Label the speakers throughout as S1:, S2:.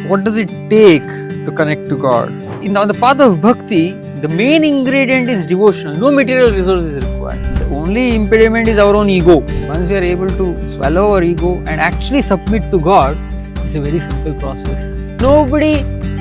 S1: What does it take to connect to God? On the path of bhakti, the main ingredient is devotional. No material resource is required. The only impediment is our own ego. Once we are able to swallow our ego and actually submit to God, it's a very simple process. Nobody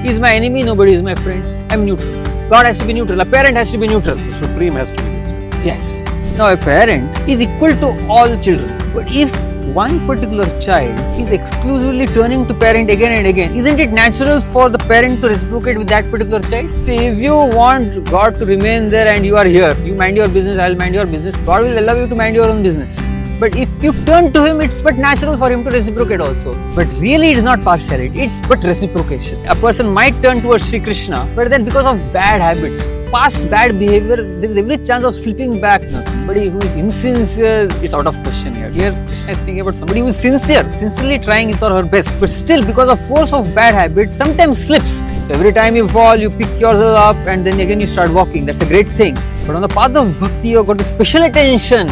S1: is my enemy, nobody is my friend. I'm neutral. God has to be neutral. A parent has to be neutral.
S2: The Supreme has to be this way.
S1: Yes. Now a parent is equal to all children. But if one particular child is exclusively turning to parent again and again, isn't it natural for the parent to reciprocate with that particular child? See, if you want God to remain there and you are here, you mind your business, I'll mind your business, God will allow you to mind your own business. But if you turn to Him, it's but natural for Him to reciprocate also. But really it is not partiality, it's but reciprocation. A person might turn towards Sri Krishna, but then because of bad habits, past bad behavior, there is every chance of slipping back. Now, somebody who is insincere is out of question here. Here Krishna is speaking about somebody who is sincere, sincerely trying his or her best, but still because of force of bad habits, sometimes slips. So every time you fall, you pick yourself up and then again you start walking. That's a great thing. But on the path of bhakti, you have got the special attention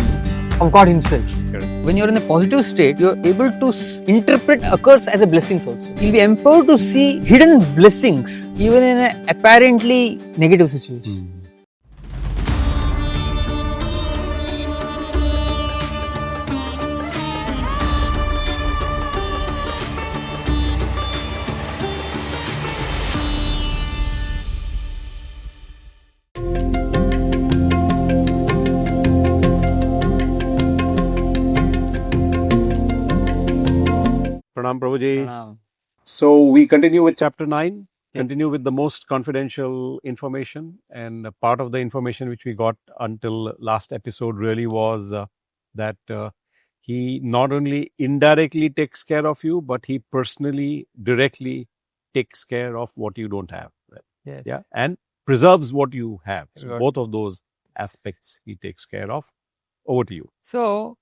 S1: of God Himself.
S2: Correct.
S1: When you're in a positive state, you're able to interpret a curse as a blessings also. You'll be empowered to see hidden blessings even in an apparently negative situation.
S2: Pranam Prabhuji.
S1: Pranam.
S2: So we continue with chapter 9,
S1: Yes.
S2: continue with the most confidential information, and part of the information which we got until last episode really was that he not only indirectly takes care of you, but he personally, directly takes care of what you don't have. Right?
S1: Yes.
S2: Yeah, and preserves what you have. So
S1: Right.
S2: both of those aspects he takes care of. Over to you.
S1: So,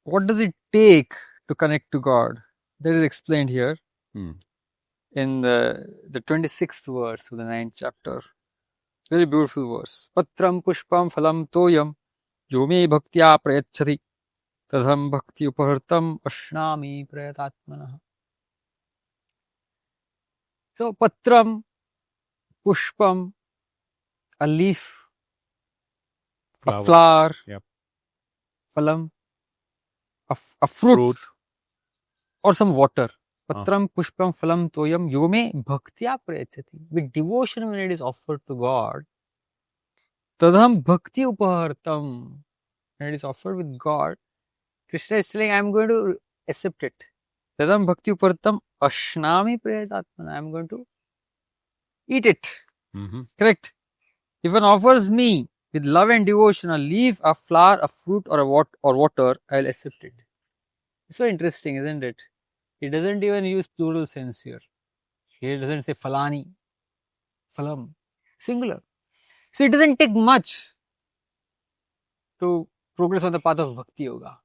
S1: what does it take to connect to God? That is explained here in the 26th verse of the 9th chapter. Very beautiful verse. Patram pushpam phalam toyam yomi bhaktya prayachati tadham bhakti upahartam ashnami prayatatmanah. So, patram, pushpam, a leaf, a
S2: Flowers.
S1: flower,
S2: Yep.
S1: phalam, a fruit, or some water. Patram, pushpam, phalam, toyam, yome bhaktya prayachati. With devotion when it is offered to God, tadham bhakti upahartam. When it is offered with God, Krishna is saying, I am going to accept it. Tadham bhakti upahartam ashnami prayatatmana. I am going to eat it. Correct? If one offers me with love and devotion a leaf, a flower, a fruit, or water, I will accept it. It's so interesting, isn't it? It doesn't even use plural sense here. Here it doesn't say phalani, phalam, singular. So it doesn't take much to progress on the path of bhakti yoga.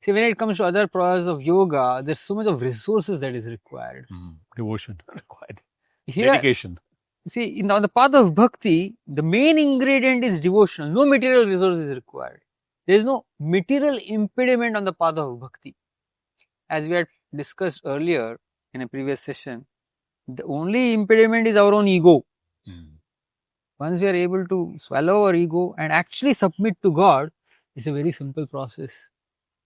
S1: See, when it comes to other processes of yoga, there's so much of resources that is required.
S2: Devotion required.
S1: Here,
S2: Dedication.
S1: see, on the path of bhakti, the main ingredient is devotional. No material resource is required. There is no material impediment on the path of bhakti. As we had discussed earlier in a previous session, the only impediment is our own ego. Once we are able to swallow our ego and actually submit to God, it's a very simple process.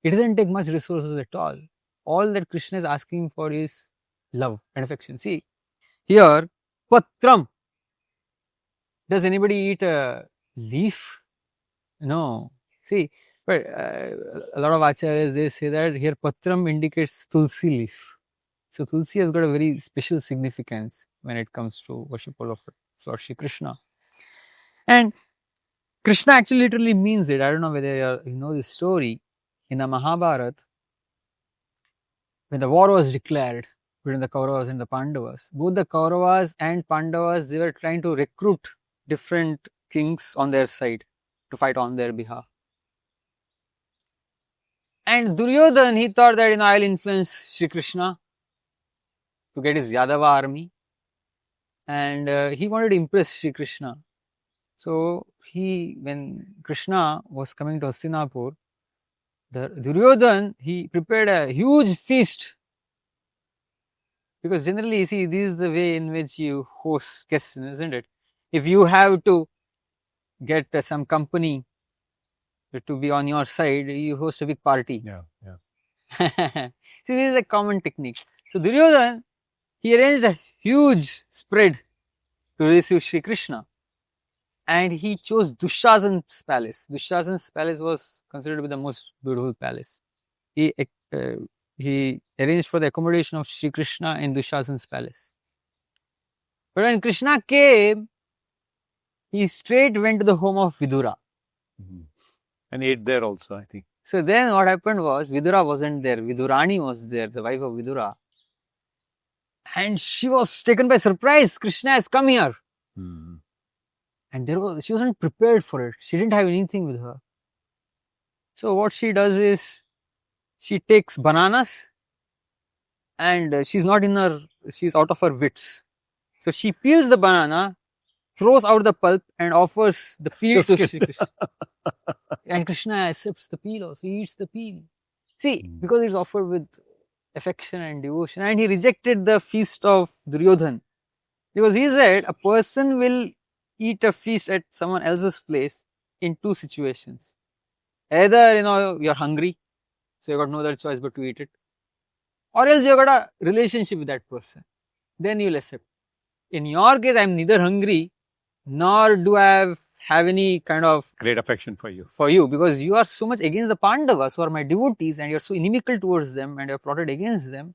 S1: It doesn't take much resources at all. All that Krishna is asking for is love and affection. See, here, patram. Does anybody eat a leaf? No. See, but a lot of acharyas, they say that here patram indicates tulsi leaf. So tulsi has got a very special significance when it comes to worship of Lord Shri Krishna. And Krishna actually literally means it. I don't know whether you know this story. In the Mahabharata, when the war was declared between the Kauravas and the Pandavas, both the Kauravas and Pandavas, they were trying to recruit different kings on their side to fight on their behalf. And Duryodhan, he thought that, I'll influence Shri Krishna to get his Yadava army. And he wanted to impress Shri Krishna. So, when Krishna was coming to Hastinapur, the Duryodhan, he prepared a huge feast Because generally, you see, this is the way in which you host guests, isn't it? If you have to get some company to be on your side, you host a big party.
S2: Yeah.
S1: See, this is a common technique. So Duryodhana, he arranged a huge spread to receive Sri Krishna, and he chose Dushasan's palace. Dushasan's palace was considered to be the most beautiful palace. He arranged for the accommodation of Sri Krishna in Dushasan's palace. But when Krishna came, he straight went to the home of Vidura.
S2: And ate there also, I think.
S1: So then what happened was, Vidura wasn't there. Vidurani was there, the wife of Vidura. And she was taken by surprise. Krishna has come here. And she wasn't prepared for it. She didn't have anything with her. So what she does is, she takes bananas, and she's out of her wits. So she peels the banana, throws out the pulp, and offers the peel to Shri Krishna. And Krishna accepts the peel also. He eats the peel. See, because it's offered with affection and devotion. And he rejected the feast of Duryodhana. Because he said, a person will eat a feast at someone else's place in two situations. Either, you're hungry, so you got no other choice but to eat it. Or else you got a relationship with that person. Then you'll accept. In your case, I'm neither hungry, nor do I have any kind of
S2: great affection for you.
S1: Because you are so much against the Pandavas, who are my devotees, and you're so inimical towards them, and you're plotted against them.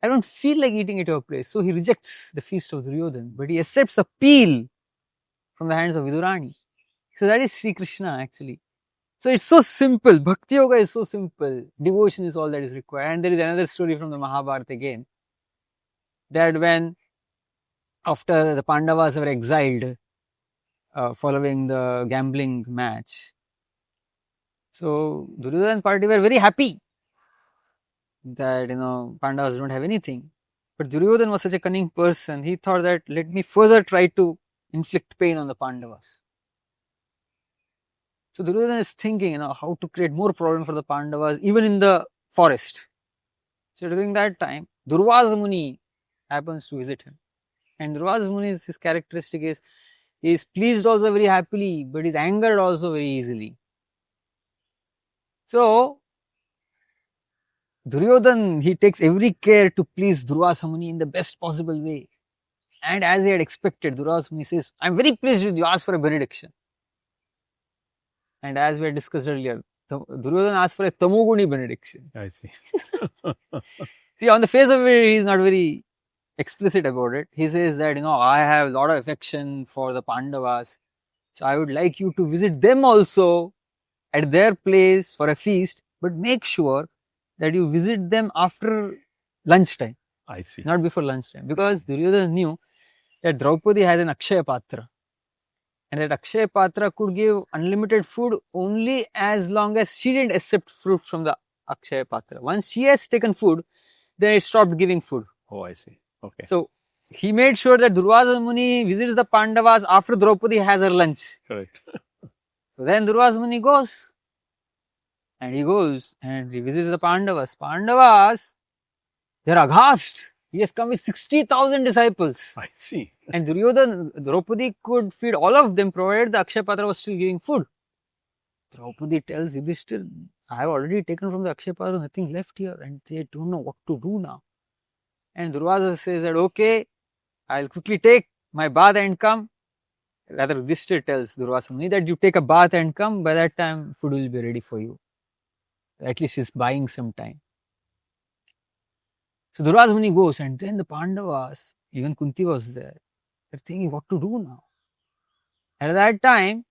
S1: I don't feel like eating at your place. So he rejects the feast of Duryodhana, but he accepts a peel from the hands of Vidurani. So that is Sri Krishna actually. So it's so simple. Bhakti Yoga is so simple. Devotion is all that is required. And there is another story from the Mahabharata again, that when after the Pandavas were exiled following the gambling match, so Duryodhana party were very happy that Pandavas don't have anything. But Duryodhana was such a cunning person. He thought that, let me further try to inflict pain on the Pandavas. So Duryodhana is thinking, how to create more problem for the Pandavas, even in the forest. So during that time, Durvasa Muni happens to visit him. And Durvasa Muni's his characteristic is, he is pleased also very happily, but is angered also very easily. So Duryodhana, he takes every care to please Durvasa Muni in the best possible way. And as he had expected, Durvasa Muni says, I'm very pleased with you, ask for a benediction. And as we had discussed earlier, Duryodhana asked for a tamoguni benediction.
S2: I see.
S1: See, on the face of it, he is not very explicit about it. He says that, I have a lot of affection for the Pandavas. So I would like you to visit them also at their place for a feast, but make sure that you visit them after lunchtime.
S2: I see.
S1: Not before lunchtime. Because Duryodhana knew that Draupadi has an Akshaya Patra. And that Akshaya Patra could give unlimited food only as long as she didn't accept fruit from the Akshaya Patra. Once she has taken food, then it stopped giving food.
S2: Oh, I see. Okay.
S1: So he made sure that Durvasa Muni visits the Pandavas after Draupadi has her lunch.
S2: Correct.
S1: So then Durvasa Muni goes. And he goes and he visits the Pandavas. Pandavas, they're aghast. He has come with 60,000 disciples.
S2: I see.
S1: And Draupadi could feed all of them, provided the Akshaya Patra was still giving food. Draupadi tells Yudhishthir, I have already taken from the Akshaya Patra, nothing left here, and they don't know what to do now. And Durvasa says that, okay, I'll quickly take my bath and come. Rather, Yudhishthir tells Durvasa Muni that you take a bath and come, by that time food will be ready for you. At least he's buying some time. So Durvasa Muni goes, and then the Pandavas, even Kunti was there, they're thinking what to do now. At that time,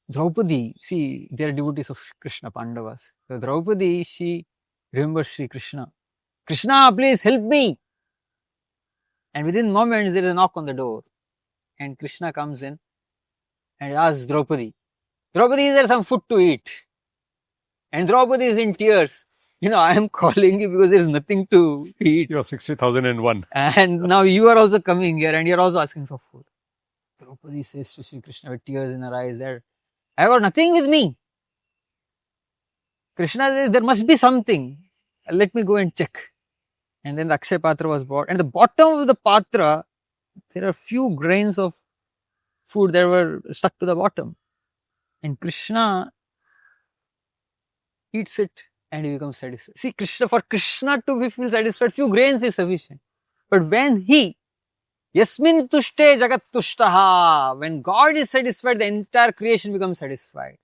S1: Draupadi, see, they are devotees of Krishna, Pandavas. So Draupadi, she remembers Sri Krishna. Krishna, please help me. And within moments, there is a knock on the door. And Krishna comes in and asks Draupadi, Draupadi, is there some food to eat? And Draupadi is in tears. I am calling you because there is nothing to eat.
S2: You're 60,001.
S1: And now you are also coming here and you're also asking for food. Draupadi says to Sri Krishna with tears in her eyes that, I got nothing with me. Krishna says, there must be something. Let me go and check. And then the Akshay Patra was brought. And at the bottom of the Patra, there are few grains of food that were stuck to the bottom. And Krishna eats it and he becomes satisfied. See, for Krishna to feel satisfied, few grains is sufficient. But when Yasmin tushte jagat tushtaha, when God is satisfied, the entire creation becomes satisfied.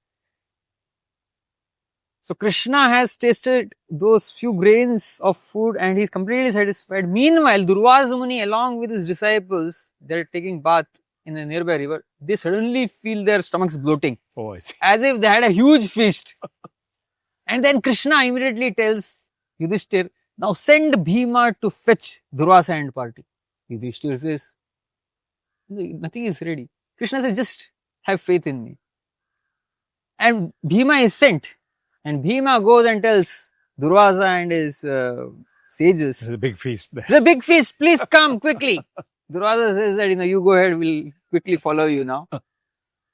S1: So Krishna has tasted those few grains of food and he is completely satisfied. Meanwhile, Durvasa Muni along with his disciples, they are taking bath in a nearby river. They suddenly feel their stomachs bloating.
S2: Oh, I see.
S1: As if they had a huge feast. And then Krishna immediately tells Yudhishthir, now send Bhima to fetch Durvasa and party. Yudhishthir says, nothing is ready. Krishna says, just have faith in me. And Bhima is sent. And Bhima goes and tells Durvasa and his sages.
S2: There's a big feast there.
S1: There's a big feast, please come quickly. Durvasa says that, you go ahead, we'll quickly follow you now.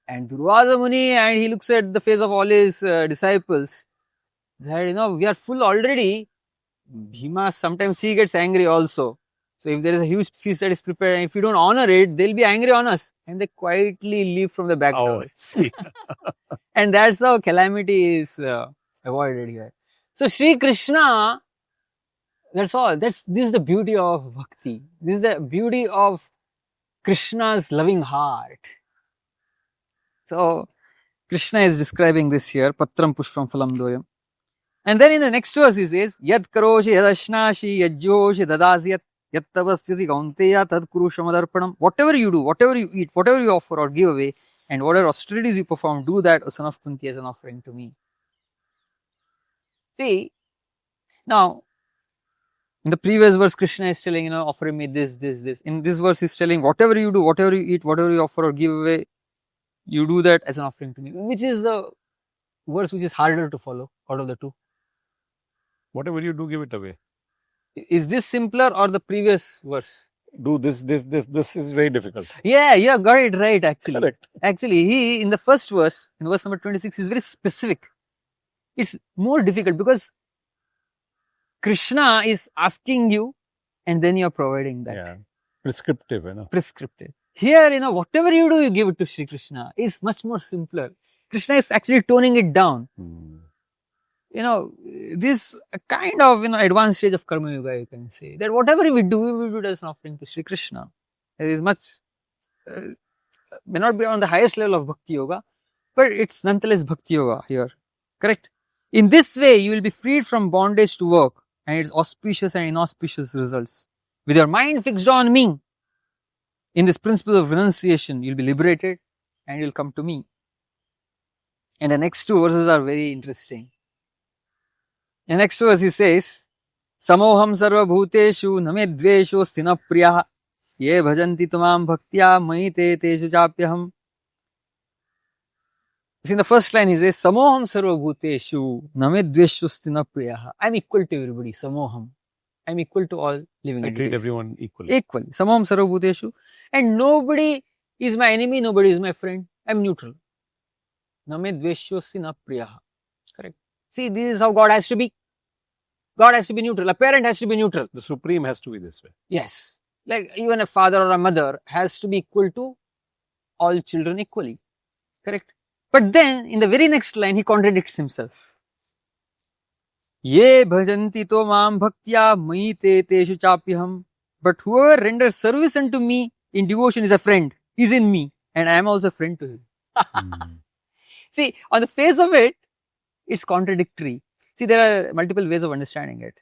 S1: And Durvasa Muni, and he looks at the face of all his disciples, that, we are full already. Bhima, sometimes he gets angry also. So if there is a huge feast that is prepared and if we don't honor it, they'll be angry on us. And they quietly leave from the back door.
S2: I see.
S1: And that's how calamity is avoided here. So Sri Krishna, that's all. This is the beauty of Bhakti. This is the beauty of Krishna's loving heart. So Krishna is describing this here, Patram Pushpam Phalam Doyam. And then in the next verse he says, Yad karoshi yadashnashi yajyoshi dadasyat yat tavasyasi kaunteya tad kuru shamadarpanam. Whatever you do, whatever you eat, whatever you offer or give away, and whatever austerities you perform, do that, O son of Kunti, as an offering to me. See, now, in the previous verse, Krishna is telling, offering me this. In this verse, he's telling, whatever you do, whatever you eat, whatever you offer or give away, you do that as an offering to me. Which is the verse which is harder to follow out of the two?
S2: Whatever you do, give it away.
S1: Is this simpler or the previous verse?
S2: Do this is very difficult.
S1: Yeah, you got it right, actually.
S2: Correct.
S1: Actually, he, in the first verse, in verse number 26, is very specific. It's more difficult because Krishna is asking you and then you're providing that.
S2: Yeah. Prescriptive,
S1: Prescriptive. Here, whatever you do, you give it to Sri Krishna. Is much more simpler. Krishna is actually toning it down. This kind of, advanced stage of Karma Yoga, you can say. That whatever we do it as an offering to Sri Krishna. It is much, may not be on the highest level of Bhakti Yoga, but it's nonetheless Bhakti Yoga here. Correct? In this way, you will be freed from bondage to work and its auspicious and inauspicious results. With your mind fixed on me, in this principle of renunciation, you'll be liberated and you'll come to me. And the next two verses are very interesting. The next verse he says, Samoham sarva bhuteshu name dvesho sthina priyaha ye bhajanti tumam bhaktya mai te teshu chapyaham. In the first line he says, Samoham sarva bhuteshu name dvesho sthina priyaha. I'm equal to everybody, Samoham. I'm equal to all living entities.
S2: I treat everyone equally.
S1: Equally. Samoham sarva bhuteshu. And nobody is my enemy, nobody is my friend. I'm neutral. Name dvesho sthina priyaha. Correct. See, this is how God has to be. God has to be neutral. A parent has to be neutral.
S2: The Supreme has to be this way.
S1: Yes. Like even a father or a mother has to be equal to all children equally. Correct. But then in the very next line, he contradicts himself. Ye bhajanti to mam bhaktya mai te teshu chapyaham. But whoever renders service unto me in devotion is a friend. He's in me. And I am also a friend to him. See, on the face of it, it's contradictory. See, there are multiple ways of understanding it.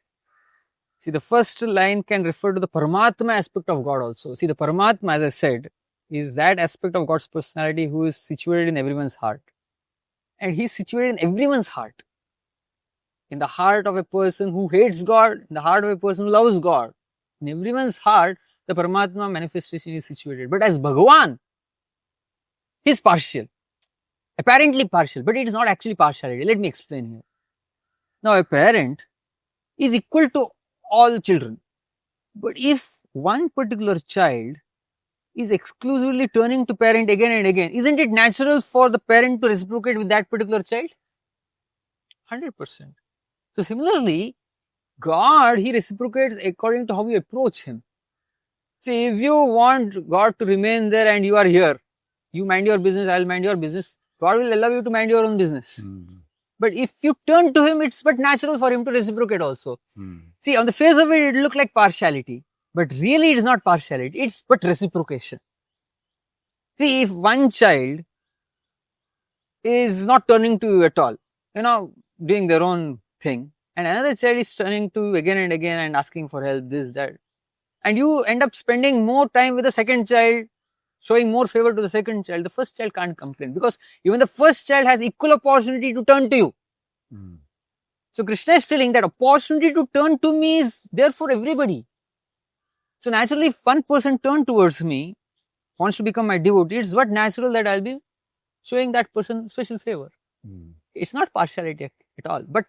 S1: See, the first line can refer to the Paramatma aspect of God also. See, the Paramatma, as I said, is that aspect of God's personality who is situated in everyone's heart. And he's situated in everyone's heart. In the heart of a person who hates God, in the heart of a person who loves God. In everyone's heart, the Paramatma manifestation is situated. But as Bhagavan, he's partial. Apparently partial, but it is not actually partiality. Let me explain here. Now, a parent is equal to all children. But if one particular child is exclusively turning to parent again and again, isn't it natural for the parent to reciprocate with that particular child? 100%. So, similarly, God, He reciprocates according to how you approach Him. See, if you want God to remain there and you are here, you mind your business, I'll mind your business, God will allow you to mind your own business. But if you turn to Him, it's but natural for Him to reciprocate also. See, on the face of it, it look like partiality. But really, it is not partiality. It's but reciprocation. See, if one child is not turning to you at all, doing their own thing, and another child is turning to you again and again and asking for help, this, that, and you end up spending more time with the second child, showing more favor to the second child, the first child can't complain because even the first child has equal opportunity to turn to you. So Krishna is telling that opportunity to turn to me is there for everybody. So naturally, if one person turns towards me, wants to become my devotee, it's but natural that I'll be showing that person special favor. It's not partiality at all. But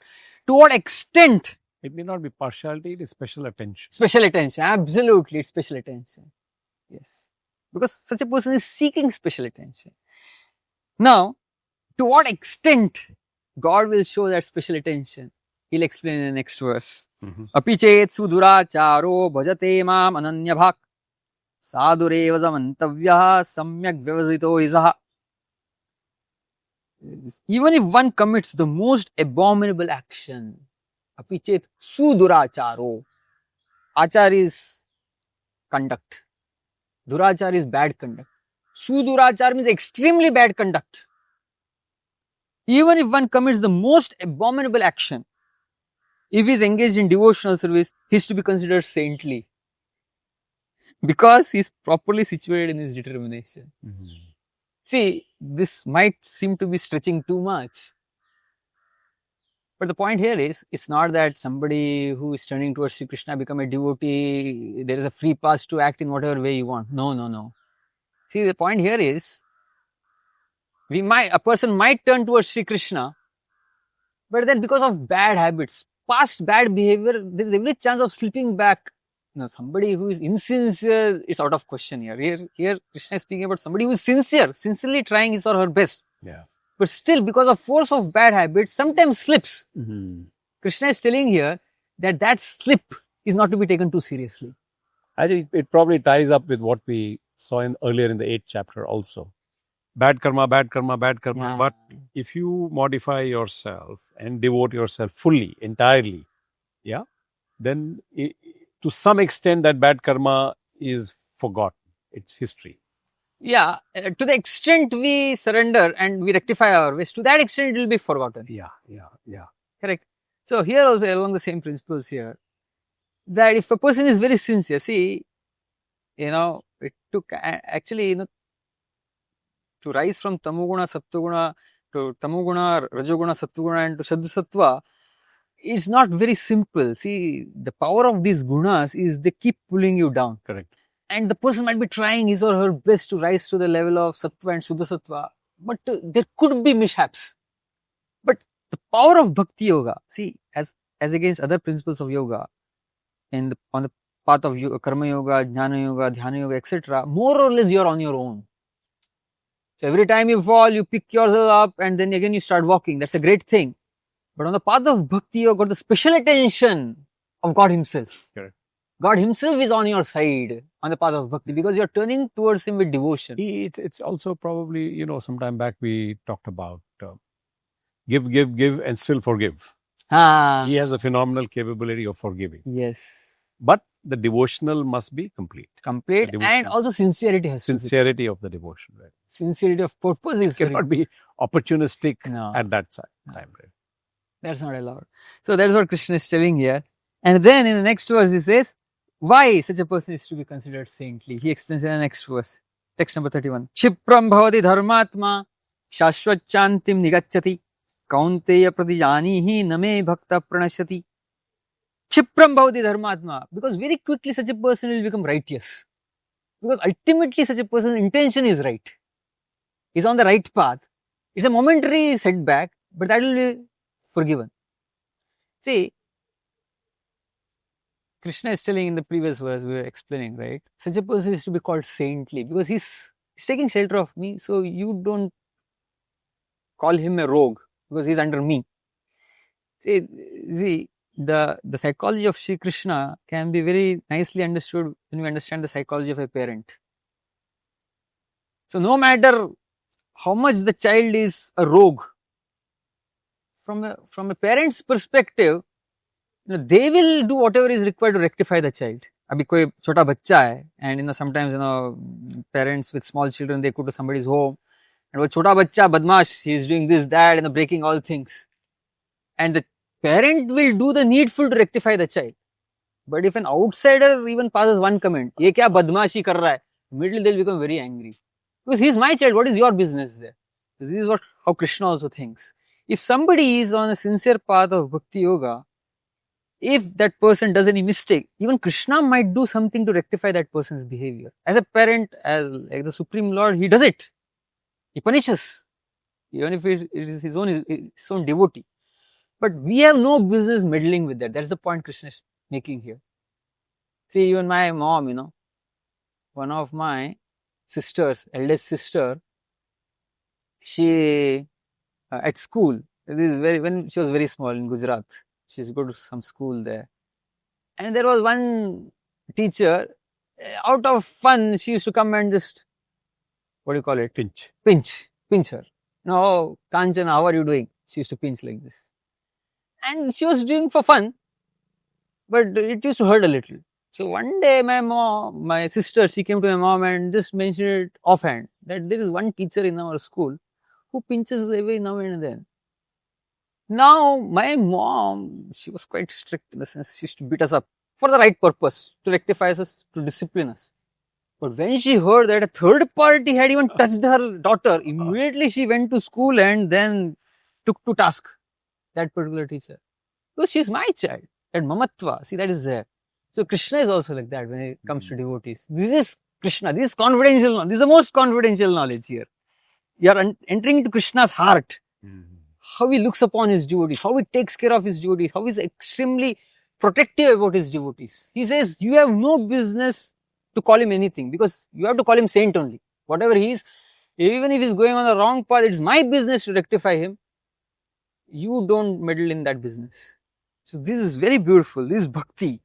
S1: to what extent?
S2: It may not be partiality, it is special attention.
S1: Special attention, absolutely, it's special attention. Yes. Because such a person is seeking special attention. Now, to what extent God will show that special attention? He'll explain in the next verse. Api chet suduracharo bhajate mam ananya bhak sadureva zamantavyaha samyak vyavasito isaha. Even if one commits the most abominable action, api chet suduracharo. Achar is conduct. Durachar is bad conduct. Sudurachar means extremely bad conduct. Even if one commits the most abominable action, if he is engaged in devotional service, he is to be considered saintly. Because he is properly situated in his determination. See, this might seem to be stretching too much. But the point here is, it's not that somebody who is turning towards Sri Krishna become a devotee, there is a free pass to act in whatever way you want. No. See, the point here is, a person might turn towards Sri Krishna, but then because of bad habits, past bad behavior, there is every chance of slipping back. Somebody who is insincere, it's out of question here. Here Krishna is speaking about somebody who is sincerely trying his or her best.
S2: Yeah.
S1: But still, because of force of bad habits, sometimes slips. Krishna is telling here that slip is not to be taken too seriously.
S2: I think it probably ties up with what we saw earlier in the 8th chapter also. Bad karma.
S1: Yeah.
S2: But if you modify yourself and devote yourself fully, entirely, then to some extent that bad karma is forgotten. It's history.
S1: Yeah, to the extent we surrender and we rectify our ways, to that extent it will be forgotten.
S2: Yeah.
S1: Correct. So here also along the same principles here, that if a person is very sincere, see, it took actually, to rise from tamoguna, sattoguna to tamoguna, rajoguna, sattoguna and to shaddha-sattva, it's not very simple. See, the power of these gunas is they keep pulling you down.
S2: Correct.
S1: And the person might be trying his or her best to rise to the level of sattva and shuddha-sattva, but there could be mishaps. But the power of bhakti yoga, see, as against other principles of yoga, on the path of yoga, karma yoga, jnana yoga, dhyana yoga, etc., more or less you're on your own. So every time you fall, you pick yourself up and then again you start walking. That's a great thing. But on the path of bhakti, you've got the special attention of God Himself.
S2: Correct.
S1: God Himself is on your side on the path of bhakti because you're turning towards Him with devotion.
S2: It's also probably, sometime back we talked about give and still forgive. He has a phenomenal capability of forgiving.
S1: Yes.
S2: But the devotional must be complete.
S1: And also sincerity has
S2: sincerity of the devotion. Right?
S1: Sincerity of purpose is
S2: cannot be opportunistic at that time. Right?
S1: That's not allowed. So that's what Krishna is telling here. And then in the next verse he says, why such a person is to be considered saintly? He explains in the next verse. Text number 31. Kshipram bhavati dharmatma shashvachantim nigacchati kaunteya pratijanihi name bhakta pranashyati. Kshipram bhavati dharmatma. Because very quickly such a person will become righteous. Because ultimately such a person's intention is right. He's on the right path. It's a momentary setback, but that will be forgiven. See, Krishna is telling in the previous verse we were explaining, right? Such a person is to be called saintly because he's taking shelter of me, so you don't call him a rogue because he's under me. See, the psychology of Sri Krishna can be very nicely understood when we understand the psychology of a parent. So no matter how much the child is a rogue, from a parent's perspective, they will do whatever is required to rectify the child. Abhi koi chota bachcha hai, and sometimes parents with small children, they go to somebody's home, and wo chota bachcha badmash, he is doing this, that, and breaking all things, and the parent will do the needful to rectify the child. But if an outsider even passes one comment, ye kya badmashi kar raha hai, immediately they'll become very angry, because he is my child, what is your business there? This is how Krishna also thinks. If somebody is on a sincere path of bhakti yoga, if that person does any mistake, even Krishna might do something to rectify that person's behavior. As a parent, as like the Supreme Lord, he does it. He punishes, even if it is his own devotee. But we have no business meddling with that. That's the point Krishna is making here. See, even my mom, one of my sisters, eldest sister, she at school, when she was very small in Gujarat, she used to go to some school there, and there was one teacher, out of fun, she used to come and just, what do you call it? Pinch her. No, Kanchana, how are you doing? She used to pinch like this. And she was doing for fun, but it used to hurt a little. So one day my sister, she came to my mom and just mentioned it offhand, that there is one teacher in our school who pinches every now and then. Now, my mom, she was quite strict in the sense she used to beat us up for the right purpose, to rectify us, to discipline us. But when she heard that a third party had even touched her daughter, immediately she went to school and then took to task that particular teacher. Because she's my child. That mamatva, see, that is there. So Krishna is also like that when it comes to devotees. This is Krishna, this is confidential knowledge. This is the most confidential knowledge here. You are entering into Krishna's heart. How he looks upon his devotees, how he takes care of his devotees, how he is extremely protective about his devotees. He says, you have no business to call him anything, because you have to call him saint only. Whatever he is, even if he is going on the wrong path, it's my business to rectify him. You don't meddle in that business. So this is very beautiful. This is bhakti.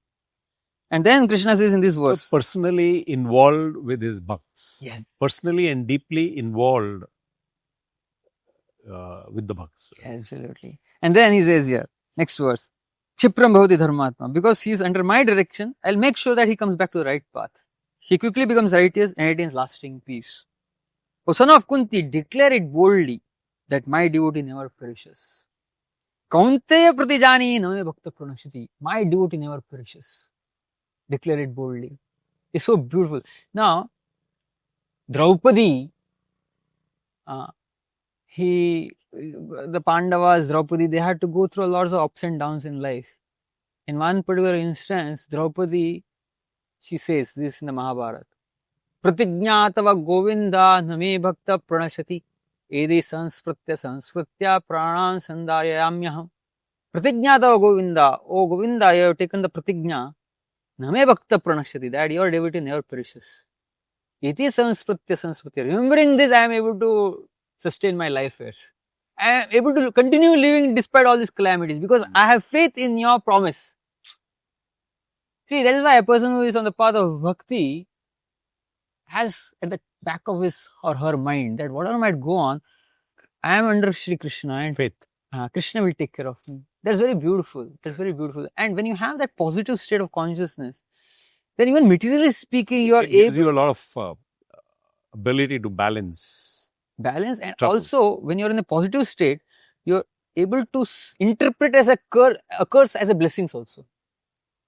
S1: And then Krishna says in this verse,
S2: so personally involved with his bhakts.
S1: Yeah.
S2: Personally and deeply involved with the bhakts.
S1: Absolutely. And then he says here, next verse, Chipram bhavati dharmatma. Because he is under my direction, I'll make sure that he comes back to the right path. He quickly becomes righteous and attains lasting peace. O son of Kunti, declare it boldly that my devotee never perishes. Kaunteya pratijani name bhakta pranashati. My devotee never perishes. Declare it boldly. It's so beautiful. Now, Draupadi, the Pandavas, Draupadi, they had to go through lots of ups and downs in life. In one particular instance, Draupadi, she says this in the Mahabharata, Pratignyatava Govinda name bhakta pranashati edi sanskritya pranan sandaryamyaham. Pratignyatava Govinda, oh Govinda, you have taken the pratignya, name bhakta pranashati, that your devotee never perishes. Iti sanskritya. Remembering this, I am able to sustain my life years. I am able to continue living despite all these calamities, because I have faith in your promise. See, that is why a person who is on the path of bhakti has at the back of his or her mind that whatever might go on, I am under Sri Krishna and
S2: faith.
S1: Krishna will take care of me. That's very beautiful. That's very beautiful. And when you have that positive state of consciousness, then even materially speaking, you are
S2: it gives you a lot of ability to balance.
S1: And
S2: trouble.
S1: Also, when you're in a positive state, you're able to interpret as a curse as a blessings also.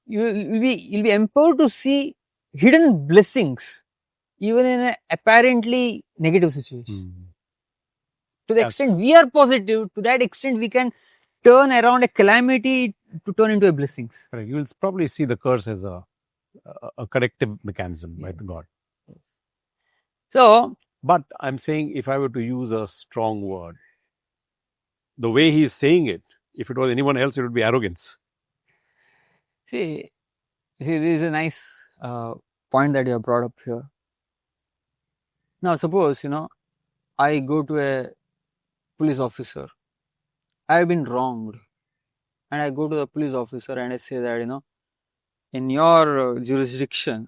S1: You'll be empowered to see hidden blessings even in an apparently negative situation. To the extent we are positive, to that extent we can turn around a calamity to turn into a blessings.
S2: Correct. You will probably see the curse as a corrective mechanism by God.
S1: Yes. So,
S2: but I'm saying, if I were to use a strong word, the way he is saying it, if it was anyone else, it would be arrogance.
S1: See, this is a nice point that you have brought up here. Now, suppose, I go to a police officer. I have been wronged. and I go to the police officer and I say that, in your jurisdiction,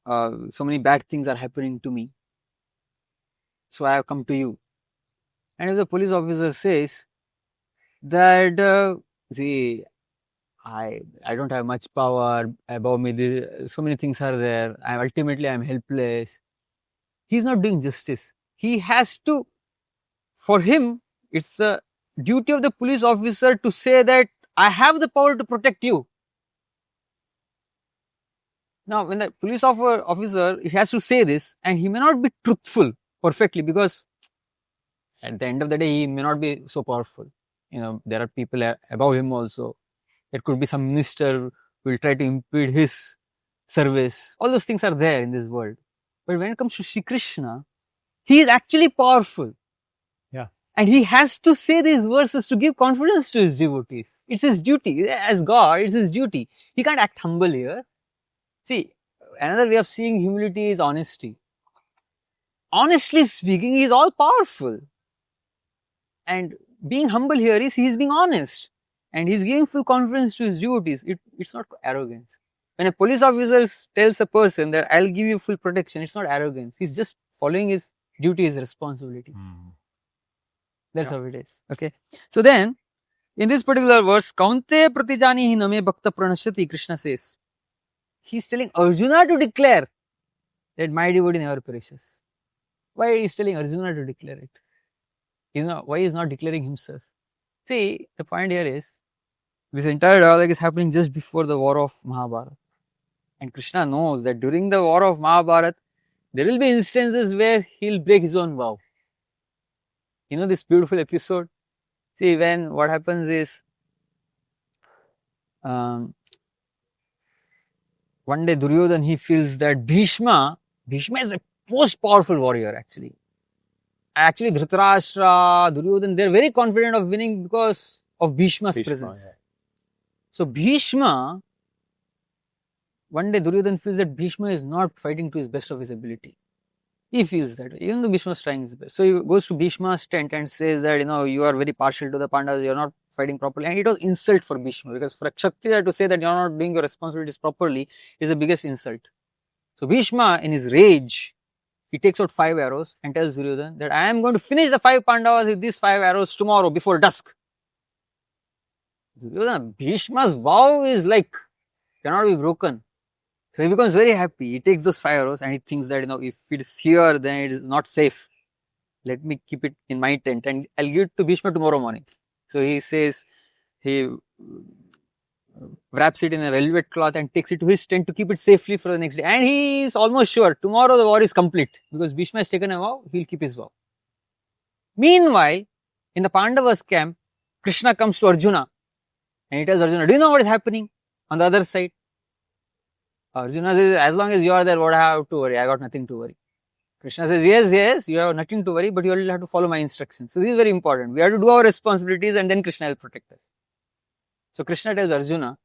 S1: so many bad things are happening to me. So I have come to you. And if the police officer says that, see, I don't have much power above me, so many things are there, ultimately I'm helpless. He's not doing justice. He has to, for him, it's the duty of the police officer to say that I have the power to protect you. Now, when the police officer, he has to say this, and he may not be truthful perfectly, because at the end of the day, he may not be so powerful. There are people above him also. There could be some minister who will try to impede his service. All those things are there in this world. But when it comes to Shri Krishna, he is actually powerful.
S2: Yeah.
S1: And he has to say these verses to give confidence to his devotees. It's his duty. As God, it's his duty. He can't act humble here. See, another way of seeing humility is honesty. Honestly speaking, he is all powerful. And being humble here is he is being honest. And he is giving full confidence to his devotees. It's not arrogance. When a police officer tells a person that I'll give you full protection, it's not arrogance. He's just following his duty, his responsibility. That's how it is. Okay. So then, in this particular verse, Kaunte pratijani hi name bhakta pranashyati, Krishna says, he's telling Arjuna to declare that my devotee never perishes. Why is telling Arjuna to declare it? Why he's not declaring himself? See, the point here is, this entire dialogue is happening just before the war of Mahabharata. And Krishna knows that during the war of Mahabharata, there will be instances where he'll break his own vow. This beautiful episode? See, when what happens is, one day Duryodhana, he feels that Bhishma is the most powerful warrior actually. Actually, Dhritarashtra, Duryodhana, they're very confident of winning because of Bhishma's presence. Yeah. So Bhishma, one day Duryodhana feels that Bhishma is not fighting to his best of his ability. He feels that, even though Bhishma is trying his best. So he goes to Bhishma's tent and says that, you are very partial to the Pandavas, you are not fighting properly. And it was insult for Bhishma, because for a Kshatriya to say that you are not doing your responsibilities properly is the biggest insult. So Bhishma, in his rage, he takes out 5 arrows and tells Duryodhana that I am going to finish the 5 Pandavas with these 5 arrows tomorrow before dusk. Duryodhana, Bhishma's vow is cannot be broken. So he becomes very happy. He takes those 5 arrows and he thinks that, if it is here, then it is not safe. Let me keep it in my tent and I'll give it to Bhishma tomorrow morning. So he says, he wraps it in a velvet cloth and takes it to his tent to keep it safely for the next day. And he is almost sure tomorrow the war is complete, because Bhishma has taken a vow, he'll keep his vow. Meanwhile, in the Pandavas camp, Krishna comes to Arjuna and he tells Arjuna, do you know what is happening on the other side? Arjuna says, as long as you are there, what I have to worry? I got nothing to worry. Krishna says, yes, you have nothing to worry, but you will have to follow my instructions. So this is very important. We have to do our responsibilities and then Krishna will protect us. So Krishna tells Arjuna,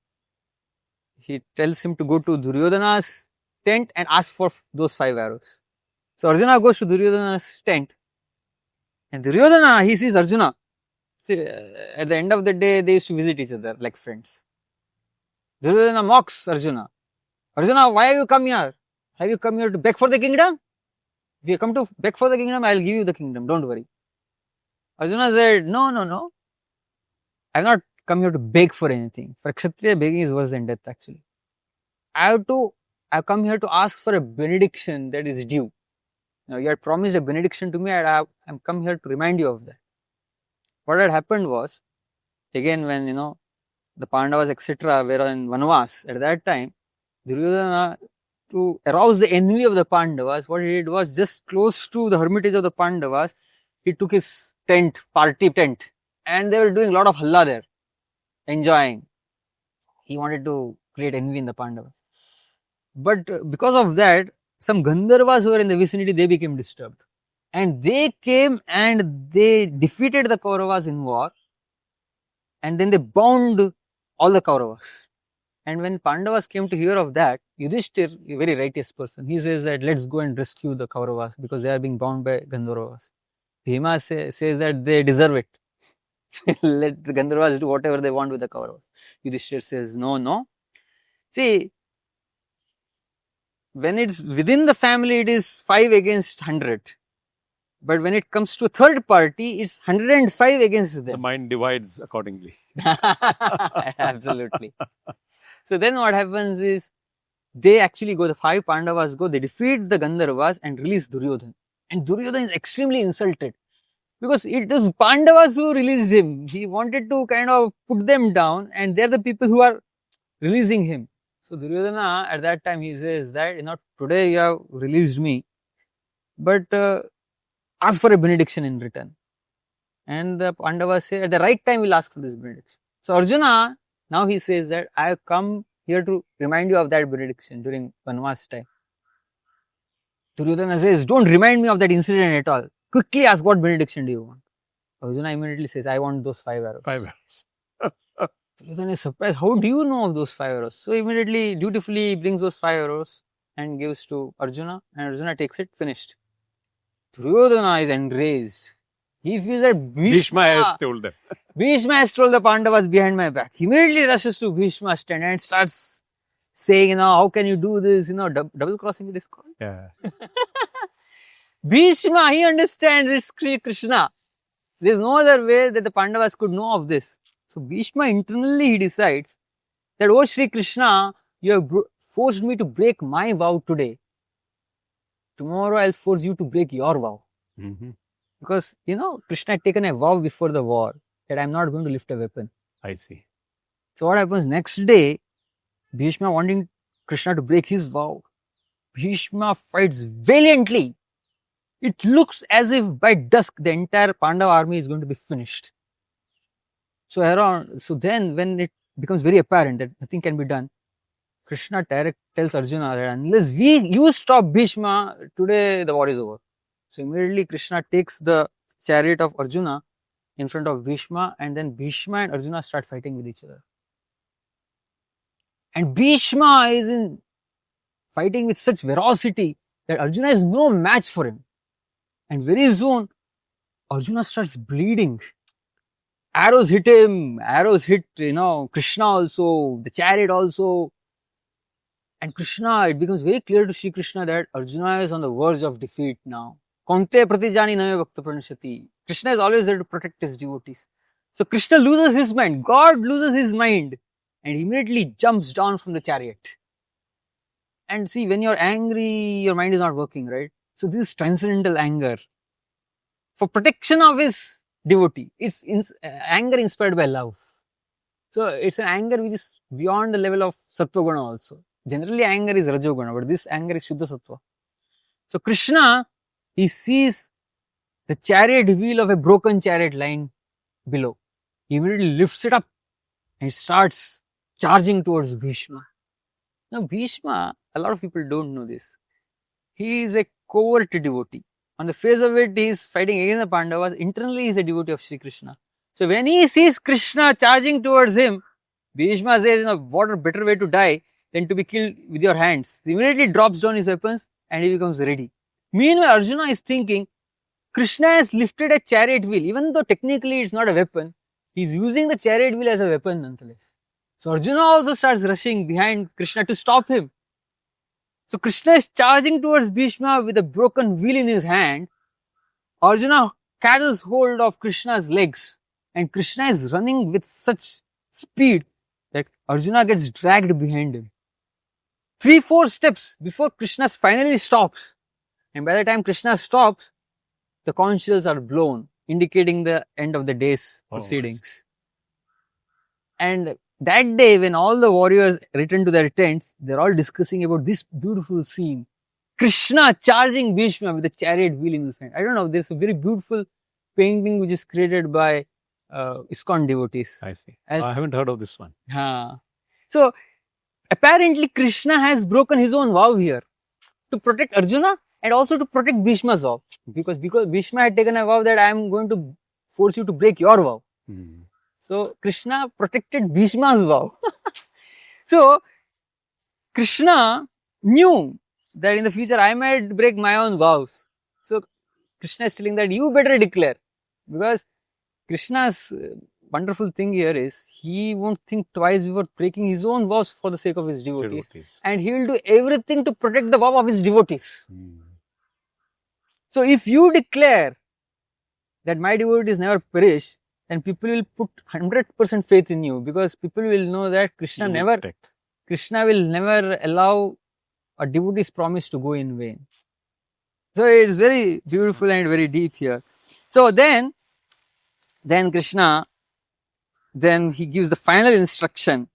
S1: he tells him to go to Duryodhana's tent and ask for those 5 arrows. So Arjuna goes to Duryodhana's tent, and Duryodhana, he sees Arjuna. See, at the end of the day, they used to visit each other like friends. Duryodhana mocks Arjuna. Arjuna, why have you come here? Have you come here to beg for the kingdom? If you come to beg for the kingdom, I will give you the kingdom, don't worry. Arjuna said, no. I have not come here to beg for anything. For a Kshatriya, begging is worse than death actually. I have come here to ask for a benediction that is due. Now, you had promised a benediction to me, and I am come here to remind you of that. What had happened was, again when, the Pandavas etc. were in Vanvas, at that time, Duryodhana, to arouse the envy of the Pandavas, what he did was, just close to the hermitage of the Pandavas, he took his tent, party tent, and they were doing a lot of halla there, enjoying. He wanted to create envy in the Pandavas. But because of that, some Gandharvas who were in the vicinity, they became disturbed. And they came and they defeated the Kauravas in war. And then they bound all the Kauravas. And when Pandavas came to hear of that, Yudhishthir, a very righteous person, he says that let's go and rescue the Kauravas because they are being bound by Gandharvas. Bhima says that they deserve it. Let the Gandharvas do whatever they want with the Kauravas. Yudhishthira says, no. See, when it's within the family, it is 5 against 100. But when it comes to a third party, it's 105 against them.
S2: The mind divides accordingly.
S1: Absolutely. So then what happens is, they actually go, the 5 Pandavas go, they defeat the Gandharvas and release Duryodhana. And Duryodhana is extremely insulted. Because it is Pandavas who released him. He wanted to kind of put them down, and they're the people who are releasing him. So Duryodhana, at that time, he says that, today you have released me, but ask for a benediction in return. And the Pandavas say, at the right time, we'll ask for this benediction. So Arjuna, now he says that, I have come here to remind you of that benediction during Vanvas time. Duryodhana says, don't remind me of that incident at all. Quickly ask, what benediction do you want? Arjuna immediately says, I want those 5 arrows.
S2: 5 arrows.
S1: Duryodhana is surprised. How do you know of those 5 arrows? So immediately, dutifully brings those 5 arrows and gives to Arjuna, and Arjuna takes it, finished. Duryodhana is enraged. He feels that
S2: Bhishma has told them.
S1: Bhishma has told the Pandavas behind my back. He immediately rushes to Bhishma's stand and starts saying, how can you do this? Double crossing it is called.
S2: Yeah.
S1: Bhishma, he understands it's Krishna. There's no other way that the Pandavas could know of this. So Bhishma internally he decides that, oh Shri Krishna, you have forced me to break my vow today. Tomorrow I'll force you to break your vow.
S2: Mm-hmm.
S1: Because, Krishna had taken a vow before the war that I'm not going to lift a weapon.
S2: I see.
S1: So what happens next day, Bhishma wanting Krishna to break his vow, Bhishma fights valiantly. It looks as if by dusk the entire Pandava army is going to be finished. So then when it becomes very apparent that nothing can be done, Krishna tells Arjuna that unless you stop Bhishma, today the war is over. So immediately Krishna takes the chariot of Arjuna in front of Bhishma, and then Bhishma and Arjuna start fighting with each other. And Bhishma is fighting with such ferocity that Arjuna is no match for him. And very soon, Arjuna starts bleeding. Arrows hit him, arrows hit, Krishna also, the chariot also. And Krishna, it becomes very clear to Shri Krishna that Arjuna is on the verge of defeat now. Kaunte pratijani name bhakta pranashati. Krishna is always there to protect his devotees. So Krishna loses his mind, God loses his mind, and immediately jumps down from the chariot. And see, when you're angry, your mind is not working, right? So this is transcendental anger. For protection of his devotee, it's anger inspired by love. So it's an anger which is beyond the level of sattva guna also. Generally anger is rajoguna, but this anger is shuddha sattva. So Krishna, he sees the chariot wheel of a broken chariot lying below. He immediately lifts it up and starts charging towards Bhishma. Now Bhishma, a lot of people don't know this. He is a covert devotee. On the face of it, he is fighting against the Pandavas. Internally, he is a devotee of Shri Krishna. So when he sees Krishna charging towards him, Bhishma says, what a better way to die than to be killed with your hands. He immediately drops down his weapons and he becomes ready. Meanwhile, Arjuna is thinking, Krishna has lifted a chariot wheel. Even though technically it's not a weapon, he's using the chariot wheel as a weapon nonetheless. So Arjuna also starts rushing behind Krishna to stop him. So Krishna is charging towards Bhishma with a broken wheel in his hand. Arjuna catches hold of Krishna's legs and Krishna is running with such speed that Arjuna gets dragged behind him. 3-4 steps before Krishna finally stops. And by the time Krishna stops, the conch shells are blown, indicating the end of the day's proceedings. And that day, when all the warriors return to their tents, they're all discussing about this beautiful scene. Krishna charging Bhishma with a chariot wheel in his hand. I don't know, there's a very beautiful painting which is created by ISKCON devotees.
S2: I see. I haven't heard of this one.
S1: So, apparently Krishna has broken his own vow here to protect Arjuna and also to protect Bhishma's vow. Because Bhishma had taken a vow that I am going to force you to break your vow. So, Krishna protected Bhishma's vow. So, Krishna knew that in the future I might break my own vows. So, Krishna is telling that you better declare. Because Krishna's wonderful thing here is he won't think twice before breaking his own vows for the sake of his devotees. And he will do everything to protect the vow of his devotees. So if you declare that my devotees never perish, then people will put 100% faith in you, because people will know that Krishna will never allow a devotee's promise to go in vain. So it is very beautiful and very deep here. So then Krishna, then he gives the final instruction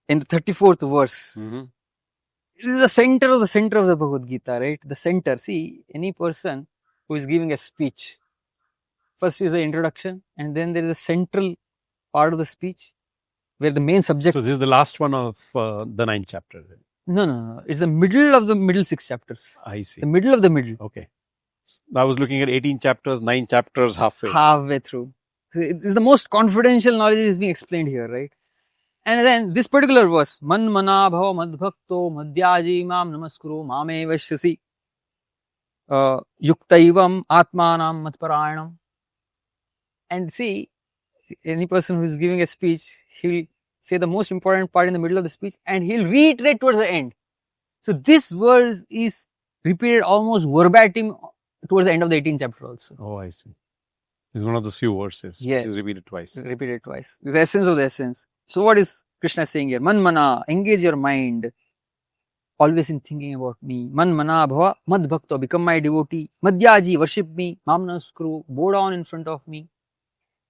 S1: in the 34th verse. It is the center of the Bhagavad Gita, right? The center. See, any person who is giving a speech, first is the introduction, and then there is a central part of the speech where the main subject.
S2: So this is the last one of the 9th chapter.
S1: No. It's the middle of the middle 6 chapters.
S2: I see.
S1: The middle of the middle.
S2: Okay. I was looking at 18 chapters, 9 chapters, halfway.
S1: Halfway through. So it is the most confidential knowledge is being explained here, right? And then this particular verse, Man mana bhava madbhakto madhyaji mam namaskuru mame vashyasi yuktaivam atmanam matparayanam. And see, any person who is giving a speech, he'll say the most important part in the middle of the speech and he'll reiterate towards the end. So this verse is repeated almost verbatim towards the end of the 18th chapter also.
S2: Oh, I see. It's one of those few verses.
S1: Yeah.
S2: Which is repeated twice.
S1: Repeated twice. It's the essence of the essence. So what is Krishna saying here? Man mana, engage your mind always in thinking about me. Man mana bhava mad bhakto, become my devotee. Madhyaji, worship me. Mam namaskuru, bow down in front of me.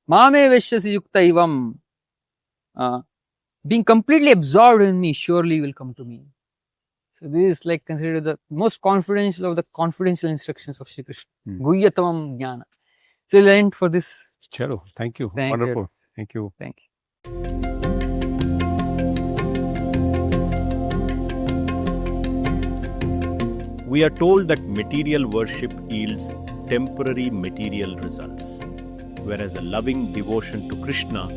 S1: Mame veshyasi yukta ivam. Being completely absorbed in me, surely you will come to me. So this is like considered the most confidential of the confidential instructions of Shri Krishna. Guhyatamam jnana. So we'll end for this.
S2: Chalo, thank you.
S1: Thank
S2: Wonderful.
S1: you.
S2: Thank you.
S1: Thank you.
S3: We are told that material worship yields temporary material results, whereas a loving devotion to Krishna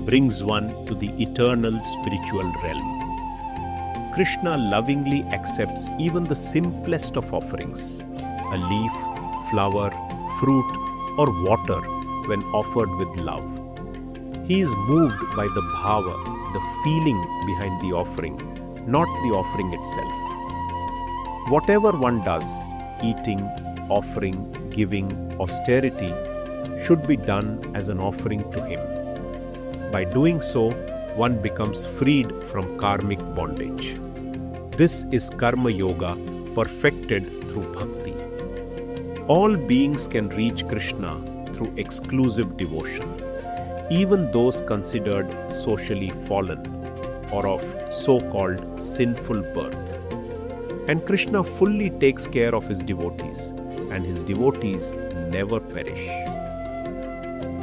S3: brings one to the eternal spiritual realm. Krishna lovingly accepts even the simplest of offerings, a leaf, flower, fruit, or water when offered with love. He is moved by the bhava, the feeling behind the offering, not the offering itself. Whatever one does, eating, offering, giving, austerity, should be done as an offering to him. By doing so, one becomes freed from karmic bondage. This is karma yoga perfected through bhakti. All beings can reach Krishna through exclusive devotion, even those considered socially fallen or of so-called sinful birth. And Krishna fully takes care of his devotees, and his devotees never perish.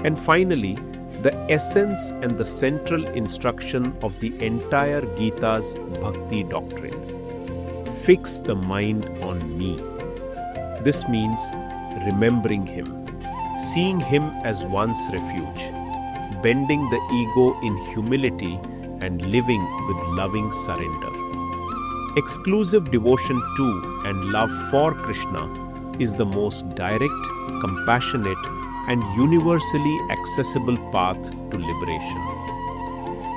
S3: And finally, the essence and the central instruction of the entire Gita's Bhakti doctrine: fix the mind on me. This means remembering him, seeing him as one's refuge, bending the ego in humility, and living with loving surrender. Exclusive devotion to and love for Krishna is the most direct, compassionate, and universally accessible path to liberation.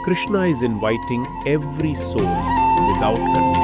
S3: Krishna is inviting every soul without condition